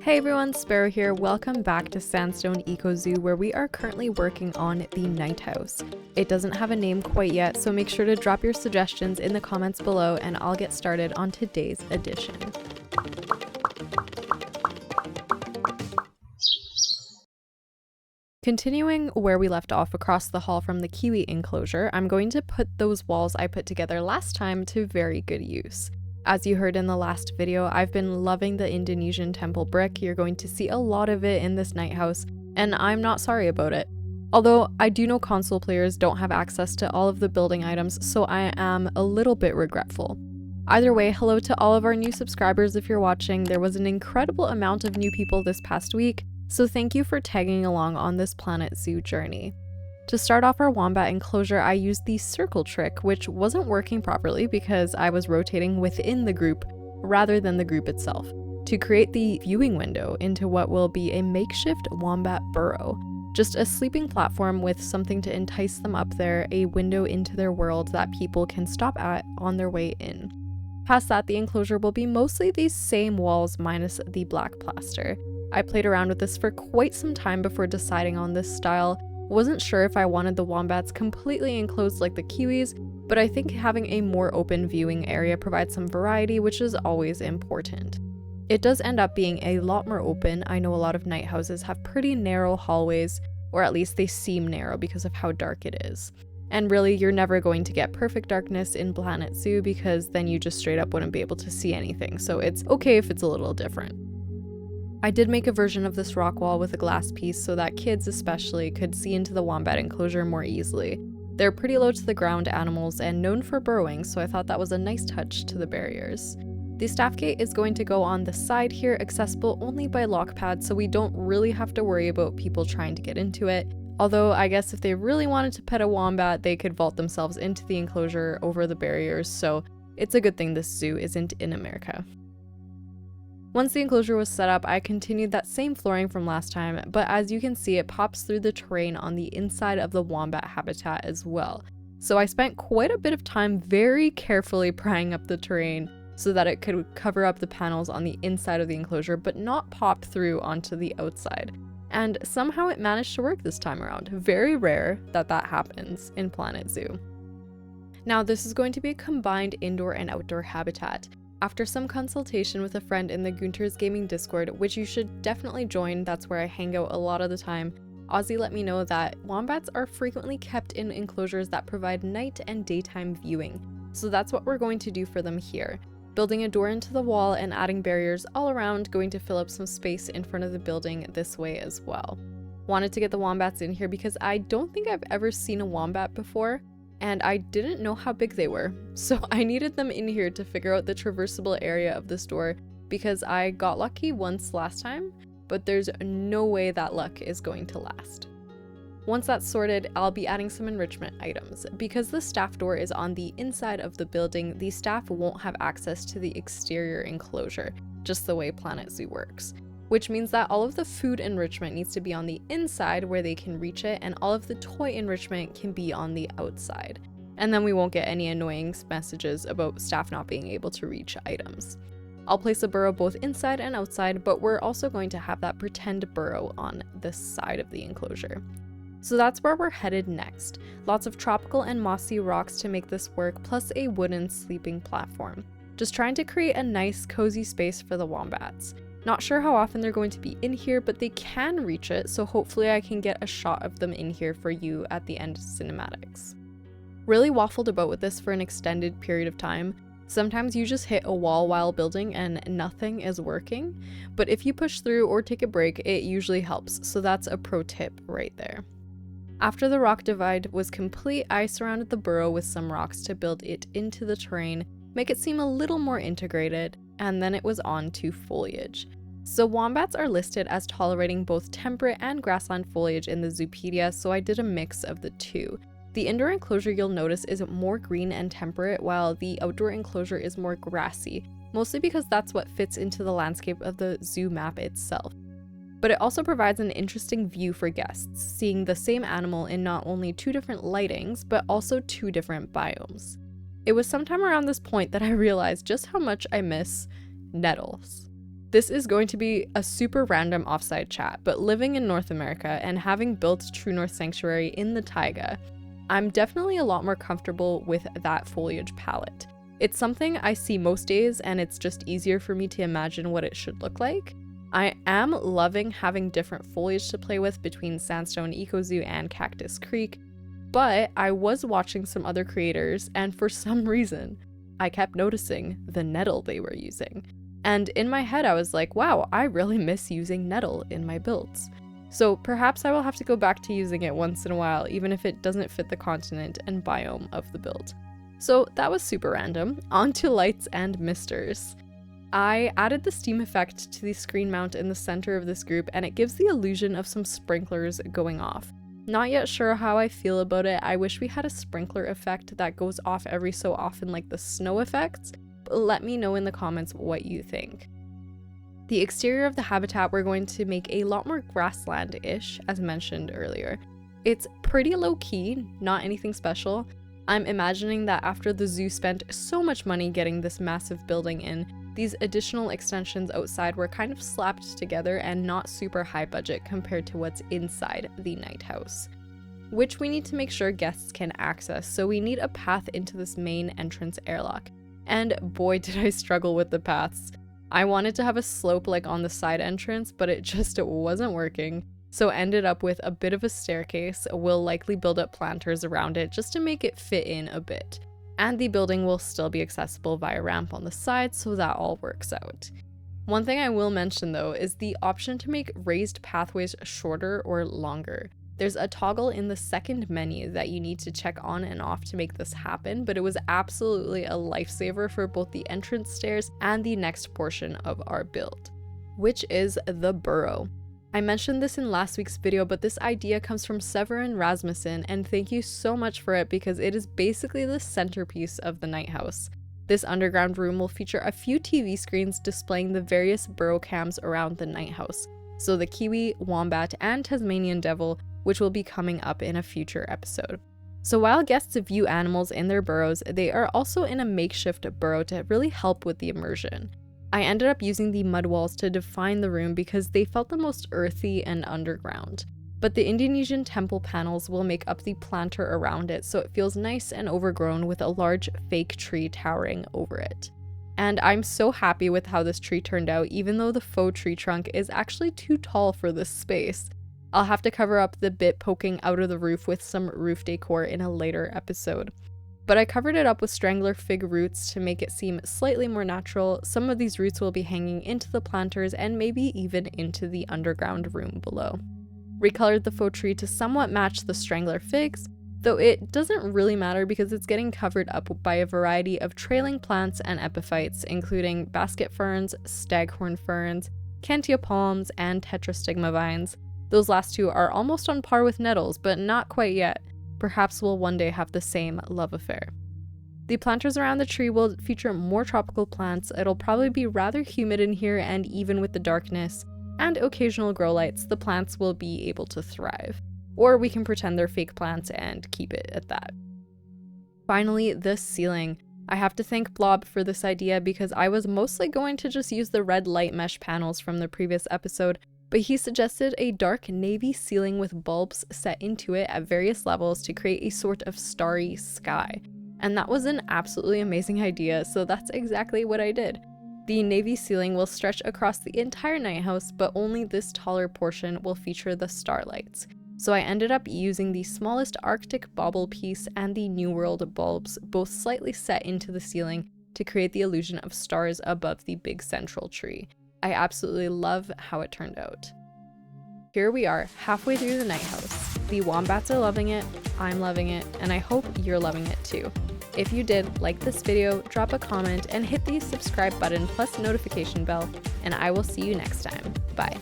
Hey everyone, Sparrow here. Welcome back to Sandstone Eco Zoo, where we are currently working on the night house. It doesn't have a name quite yet, so make sure to drop your suggestions in the comments below and I'll get started on today's edition. Continuing where we left off across the hall from the kiwi enclosure, I'm going to put those walls I put together last time to very good use. As you heard in the last video, I've been loving the Indonesian temple brick. You're going to see a lot of it in this night house, and I'm not sorry about it. Although I do know console players don't have access to all of the building items, so I am a little bit regretful. Either way, hello to all of our new subscribers if you're watching. There was an incredible amount of new people this past week, so thank you for tagging along on this Planet Zoo journey. To start off our wombat enclosure, I used the circle trick, which wasn't working properly because I was rotating within the group rather than the group itself, to create the viewing window into what will be a makeshift wombat burrow. Just a sleeping platform with something to entice them up there, a window into their world that people can stop at on their way in. Past that, the enclosure will be mostly these same walls minus the black plaster. I played around with this for quite some time before deciding on this style. Wasn't sure if I wanted the wombats completely enclosed like the kiwis, but I think having a more open viewing area provides some variety, which is always important. It does end up being a lot more open. I know a lot of night houses have pretty narrow hallways, or at least they seem narrow because of how dark it is. And really, you're never going to get perfect darkness in Planet Zoo because then you just straight up wouldn't be able to see anything, so it's okay if it's a little different. I did make a version of this rock wall with a glass piece so that kids especially could see into the wombat enclosure more easily. They're pretty low to the ground animals and known for burrowing, so I thought that was a nice touch to the barriers. The staff gate is going to go on the side here, accessible only by lock pad, so we don't really have to worry about people trying to get into it. Although I guess if they really wanted to pet a wombat, they could vault themselves into the enclosure over the barriers, so it's a good thing this zoo isn't in America. Once the enclosure was set up, I continued that same flooring from last time, but as you can see, it pops through the terrain on the inside of the wombat habitat as well. So I spent quite a bit of time very carefully prying up the terrain so that it could cover up the panels on the inside of the enclosure, but not pop through onto the outside. And somehow it managed to work this time around. Very rare that that happens in Planet Zoo. Now, this is going to be a combined indoor and outdoor habitat. After some consultation with a friend in the Gunter's Gaming Discord, which you should definitely join, that's where I hang out a lot of the time, Ozzy let me know that wombats are frequently kept in enclosures that provide night and daytime viewing. So that's what we're going to do for them here. Building a door into the wall and adding barriers all around, going to fill up some space in front of the building this way as well. Wanted to get the wombats in here because I don't think I've ever seen a wombat before, and I didn't know how big they were, so I needed them in here to figure out the traversable area of the store because I got lucky once last time, but there's no way that luck is going to last. Once that's sorted, I'll be adding some enrichment items. Because the staff door is on the inside of the building, the staff won't have access to the exterior enclosure, just the way Planet Zoo works. Which means that all of the food enrichment needs to be on the inside where they can reach it, and all of the toy enrichment can be on the outside. And then we won't get any annoying messages about staff not being able to reach items. I'll place a burrow both inside and outside, but we're also going to have that pretend burrow on this side of the enclosure. So that's where we're headed next. Lots of tropical and mossy rocks to make this work, plus a wooden sleeping platform. Just trying to create a nice, cozy space for the wombats. Not sure how often they're going to be in here, but they can reach it, so hopefully I can get a shot of them in here for you at the end cinematics. Really waffled about with this for an extended period of time. Sometimes you just hit a wall while building and nothing is working, but if you push through or take a break, it usually helps, so that's a pro tip right there. After the rock divide was complete, I surrounded the burrow with some rocks to build it into the terrain, make it seem a little more integrated, and then it was on to foliage. So wombats are listed as tolerating both temperate and grassland foliage in the Zoopedia, so I did a mix of the two. The indoor enclosure you'll notice is more green and temperate, while the outdoor enclosure is more grassy, mostly because that's what fits into the landscape of the zoo map itself. But it also provides an interesting view for guests, seeing the same animal in not only two different lightings, but also two different biomes. It was sometime around this point that I realized just how much I miss nettles. This is going to be a super random offside chat, but living in North America and having built True North Sanctuary in the taiga, I'm definitely a lot more comfortable with that foliage palette. It's something I see most days, and it's just easier for me to imagine what it should look like. I am loving having different foliage to play with between Sandstone Eco Zoo and Cactus Creek, but I was watching some other creators, and for some reason, I kept noticing the nettle they were using. And in my head, I was like, wow, I really miss using nettle in my builds. So perhaps I will have to go back to using it once in a while, even if it doesn't fit the continent and biome of the build. So that was super random. On to lights and misters. I added the steam effect to the screen mount in the center of this group, and it gives the illusion of some sprinklers going off. Not yet sure how I feel about it. I wish we had a sprinkler effect that goes off every so often like the snow effects, but let me know in the comments what you think. The exterior of the habitat we're going to make a lot more grassland-ish, as mentioned earlier. It's pretty low-key, not anything special. I'm imagining that after the zoo spent so much money getting this massive building in, these additional extensions outside were kind of slapped together and not super high budget compared to what's inside the night house, which we need to make sure guests can access, so we need a path into this main entrance airlock. And boy did I struggle with the paths. I wanted to have a slope like on the side entrance, but it just wasn't working, so ended up with a bit of a staircase. We'll likely build up planters around it just to make it fit in a bit. And the building will still be accessible via ramp on the side, so that all works out. One thing I will mention though is the option to make raised pathways shorter or longer. There's a toggle in the second menu that you need to check on and off to make this happen, but it was absolutely a lifesaver for both the entrance stairs and the next portion of our build, which is the burrow. I mentioned this in last week's video, but this idea comes from Severin Rasmussen, and thank you so much for it because it is basically the centerpiece of the night house. This underground room will feature a few TV screens displaying the various burrow cams around the night house, so the kiwi, wombat, and Tasmanian devil, which will be coming up in a future episode. So while guests view animals in their burrows, they are also in a makeshift burrow to really help with the immersion. I ended up using the mud walls to define the room because they felt the most earthy and underground. But the Indonesian temple panels will make up the planter around it, so it feels nice and overgrown with a large fake tree towering over it. And I'm so happy with how this tree turned out, even though the faux tree trunk is actually too tall for this space. I'll have to cover up the bit poking out of the roof with some roof decor in a later episode. But I covered it up with strangler fig roots to make it seem slightly more natural. Some of these roots will be hanging into the planters and maybe even into the underground room below. Recolored the faux tree to somewhat match the strangler figs, though it doesn't really matter because it's getting covered up by a variety of trailing plants and epiphytes, including basket ferns, staghorn ferns, cantia palms, and tetrastigma vines. Those last two are almost on par with nettles, but not quite yet. Perhaps we'll one day have the same love affair. The planters around the tree will feature more tropical plants. It'll probably be rather humid in here, and even with the darkness and occasional grow lights, the plants will be able to thrive. Or we can pretend they're fake plants and keep it at that. Finally, the ceiling. I have to thank Blob for this idea because I was mostly going to just use the red light mesh panels from the previous episode, but he suggested a dark navy ceiling with bulbs set into it at various levels to create a sort of starry sky. And that was an absolutely amazing idea, so that's exactly what I did. The navy ceiling will stretch across the entire night house, but only this taller portion will feature the starlights. So I ended up using the smallest Arctic bauble piece and the New World bulbs, both slightly set into the ceiling to create the illusion of stars above the big central tree. I absolutely love how it turned out. Here we are, halfway through the night house. The wombats are loving it, I'm loving it, and I hope you're loving it too. If you did, like this video, drop a comment, and hit the subscribe button plus notification bell, and I will see you next time. Bye.